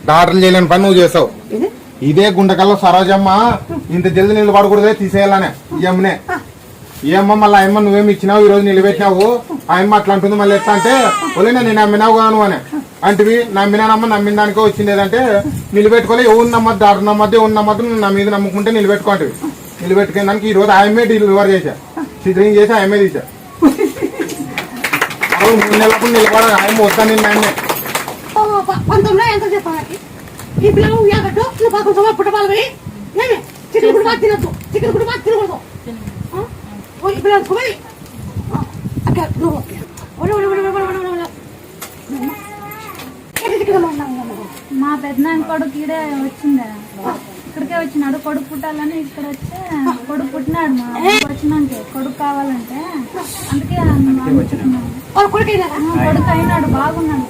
డాక్టర్లు చేయలేని పని నువ్వు చేసావు. ఇదే గుండెకల్లో సరోజమ్మ ఇంత జల్ది నిలబడకూడదే తీసేయాలనే ఇమ్మనే. ఏమ్మ మళ్ళీ అమ్మ నువ్వేమి ఇచ్చినావు, ఈ రోజు నిలబెట్టినావు, ఆ అమ్మ అట్లా అంటుంది మళ్ళీ ఎట్లా అంటే ఒలేనా నేను నమ్మినావు కాను అని అంటివి. నమ్మినానమ్మ, నమ్మిన దానికో వచ్చింది ఏదంటే నిలబెట్టుకోలే. ఎవరు నమ్మద్దు, డాక్టర్ నమ్మద్దు, ఎవరు నమ్మద్దు, నువ్వు నా మీద నమ్ముకుంటే నిలబెట్టుకోంటివి. నిలబెట్టుకునే దానికి ఈ రోజు ఆయమ్మే డెలివరీ చేశా, సిజరింగ్ చేసి ఆయమ్మే తీసా. 3 నెలలకు నిలబడ ఆయమ్మ వద్దా నిన్న ఆయమ్మే. ఈ పిల్లలు ఉయ్యాగట్టు నువ్వు పక్కన సమయం పుట్టపాలి చికెన్ కూడా బాగా తినద్దు, చికెన్ కూడా బాగా తినకూడదు. ఈ పిల్లలు సుమై మా పెద్దనాన్న కొడుకు ఈడే వచ్చిండే, ఇక్కడికే వచ్చినాడు. కొడుకు పుట్టాలని ఇక్కడ వచ్చి కొడుకు పుట్టినాడు. మా వచ్చినాకే కొడుకు కావాలంటే అందుకే కొడుకు అయినాడు, బాగున్నాడు.